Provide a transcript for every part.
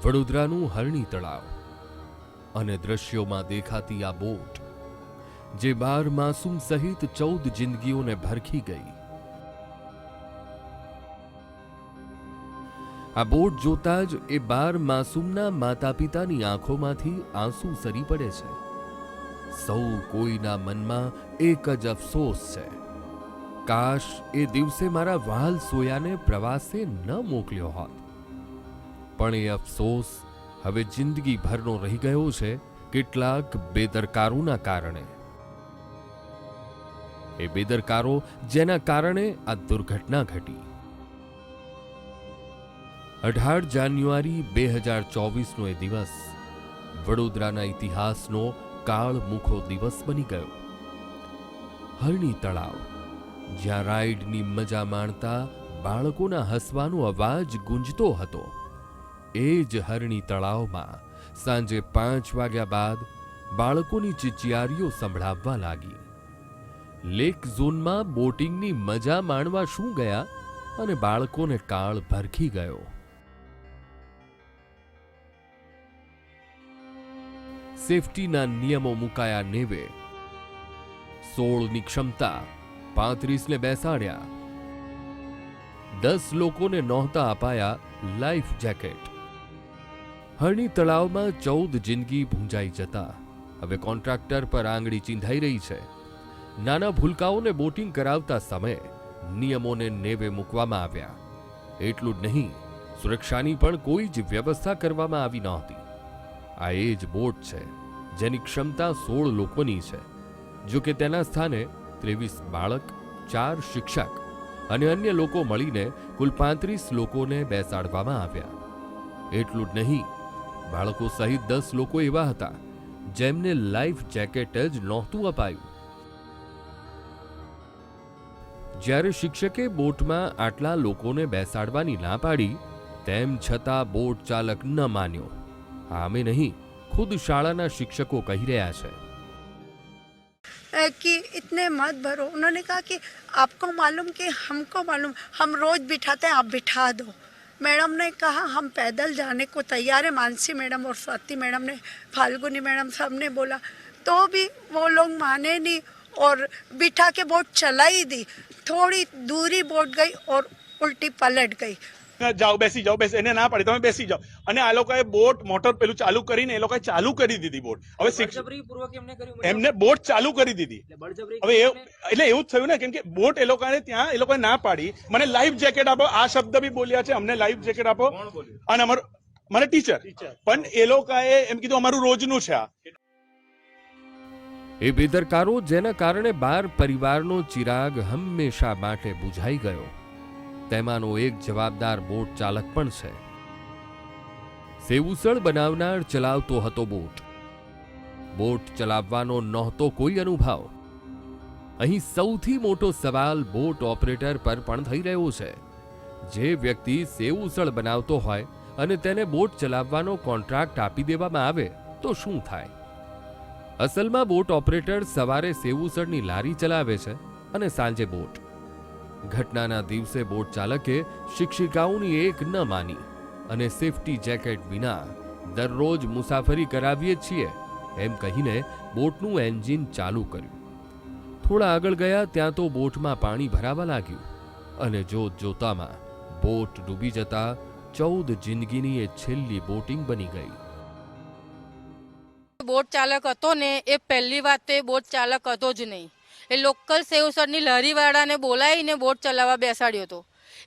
વડોદરાનું હરણી તળાવ અને દ્રશ્યોમાં દેખાતી આ બોટ જે 12 માસૂમ સહિત 14 જિંદગીઓને ભરખી ગઈ। આ બોટ જોતા જ એ 12 માસૂમના માતા પિતાની આંખોમાંથી આંસુ સરી પડે છે। સૌ કોઈના મનમાં એક જ અફસોસ છે, કાશ એ દિવસે મારા વહાલ સોયાને પ્રવાસે ન મોકલ્યો હોત। પણ એ અફસોસ હવે જિંદગીભરનો રહી ગયો છે કેટલાક બેદરકારોના કારણે। એ બેદરકારો જેના કારણે આ દુર્ઘટના ઘટી। 18 જાન્યુઆરી 2024નો એ દિવસ વડોદરાના ઇતિહાસનો કાળમુખો દિવસ બની ગયો। હરણી તળાવ, જ્યાં રાઈડની મજા માણતા બાળકોના હસવાનો અવાજ ગુંજતો હતો, એ જ હરણી તળાવમાં સાંજે 5 વાગ્યા બાદ બાળકોની ચિચિયારીઓ સંભળાવવા લાગી। લેક ઝોનમાં બોટિંગની મજા માણવા શું ગયા અને બાળકોને કાળ ભરખી ગયો। સેફટીના નિયમો મુકાયા 90, 16ની ક્ષમતા, 35ને બેસાડ્યા, 10 લોકોને નહોતા અપાયા લાઈફ જેકેટ। હરણી તળાવમાં 14 જિંદગી ભૂંજાઈ જતા હવે કોન્ટ્રાક્ટર પર આંગળી ચીંધાઈ રહી છે। નાના ભૂલકાઓને બોટિંગ કરાવતા સમયે નિયમોને 90 મૂકવામાં આવ્યા। એટલું જ નહીં, સુરક્ષાની પણ કોઈ જ વ્યવસ્થા કરવામાં આવી નહોતી। આ એ જ બોટ છે જેની ક્ષમતા 16 લોકોની છે, જો કે તેના સ્થાને 23 બાળક, 4 શિક્ષક અને અન્ય લોકો મળીને કુલ 35 લોકોને બેસાડવામાં આવ્યા। એટલું જ નહીં, બાળકો સહિત 10 લોકો એવા હતા જેમને લાઈફ જેકેટ જ નહોતું અપાયું। જ્યારે શિક્ષકે બોટમાં આટલા લોકોને બેસાડવાની ના પાડી, તેમ છતાં બોટ ચાલક ન માન્યો। આમે નહીં, खुद शाला शिक्षकों कही रहा है कि इतने मत भरो। उन्होंने कहा कि आपको मालूम कि हमको मालूम, हम रोज बिठाते हैं, आप बिठा दो। मैडम ने कहा हम पैदल जाने को तैयार है। मानसी मैडम और स्वाति मैडम ने, फाल्गुनी मैडम सब ने बोला, तो भी वो लोग माने नहीं और बिठा के बोट चला ही दी। थोड़ी दूरी बोट गई और उल्टी पलट गई। जाओ बेसी એને ના પાડી, તમે બેસી જાઓ। અને આ લોકોએ બોટ મોટર પેલું ચાલુ કરીને એ લોકોએ ચાલુ કરી દીધી બોટ। હવે એમને બોટ ચાલુ કરી દીધી। હવે એટલે એવું થયું ને, કેમ કે બોટ એ લોકોએ ત્યાં એ લોકોએ ના પાડી, મને લાઈફ જેકેટ આપો આ શબ્દ બી બોલ્યા છે, અમને લાઈફ જેકેટ આપો। અને અમારું મને ટીચર પણ એ લોકોએ એમ કીધું અમારું રોજનું છે। એ બેદરકારો જેના કારણે 12 પરિવારનો ચિરાગ હંમેશા માટે બુઝાઈ ગયો, તેમાંનો એક જવાબદાર બોટ ચાલક પણ છે। સેવુસળ બનાવનાર ચલાવતો હતો બોટ। બોટ ચલાવવાનો નહોતો કોઈ અનુભવ। અહીં સૌથી મોટો સવાલ બોટ ઓપરેટર પર પણ થઈ રહ્યો છે। જે વ્યક્તિ સેવુસળ બનાવતો હોય અને તેને બોટ ચલાવવાનો કોન્ટ્રાક્ટ આપી દેવામાં આવે તો શું થાય? અસલમાં બોટ ઓપરેટર સવારે સેવુસળની લારી ચલાવે છે અને સાંજે બોટ। ઘટનાના દિવસે બોટ ચાલકે શિક્ષિકાઓની એક ન માની અને સેફટી જેકેટ વિના દરરોજ મુસાફરી કરાવીએ છીએ એમ કહીને બોટનું એન્જિન ચાલુ કર્યું। થોડા આગળ ગયા ત્યાં તો બોટમાં પાણી ભરાવા લાગ્યું અને જોત જોતામાં બોટ ડૂબી જતા 14 જિંદગીની એ છેલ્લી બોટિંગ બની ગઈ। બોટ ચાલક હતો ને, એ પહેલી વાત તો એ બોટ ચાલક હતો જ નહીં। એ લોકલ સેવસરની લહેરીવાળાને બોલાવીને બોટ ચલાવવા બેસાડ્યો હતો।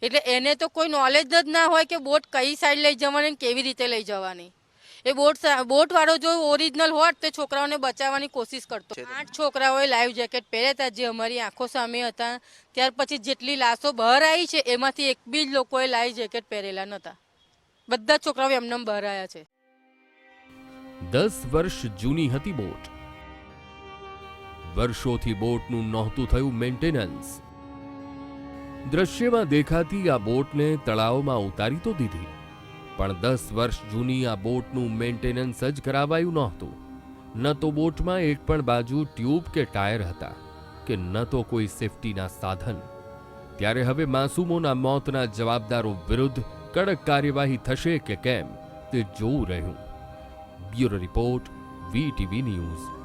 એટલે એને તો કોઈ નોલેજ જ ના હોય કે બોટ કઈ સાઈડ લઈ જવાની, કેવી રીતે લઈ જવાની। એ બોટવાળો જો ઓરિજિનલ હોત તો છોકરાઓને બચાવવાની કોશિશ કરતો। 8 છોકરાઓએ લાઈફ જેકેટ પહેર્યા હતા, જે અમારી આંખો સામે હતા। ત્યાર પછી જેટલી લાશો બહાર આવી છે એમાંથી એક બી લોકોએ લાઈફ જેકેટ પહેરેલા નહોતા। બધા છોકરાઓ એમને બહાર આવ્યા છે। 10 વર્ષ જૂની હતી બોટ। વર્ષોથી બોટનું નહોતું થયું મેન્ટેનન્સ। દ્રશ્યમાં દેખાતી આ બોટને તળાવમાં ઉતારી તો દીધી, પણ 10 વર્ષ જૂની આ બોટનું મેન્ટેનન્સ જ કરાવાયું નહોતું। ન તો બોટમાં એક પણ બાજુ ટ્યુબ કે ટાયર હતા કે ન તો કોઈ સેફટીના સાધન। ત્યારે હવે માસૂમોના મોતના જવાબદારો વિરુદ્ધ કડક કાર્યવાહી થશે કે કેમ તે જોવું રહ્યું. Bureau report, VTV news.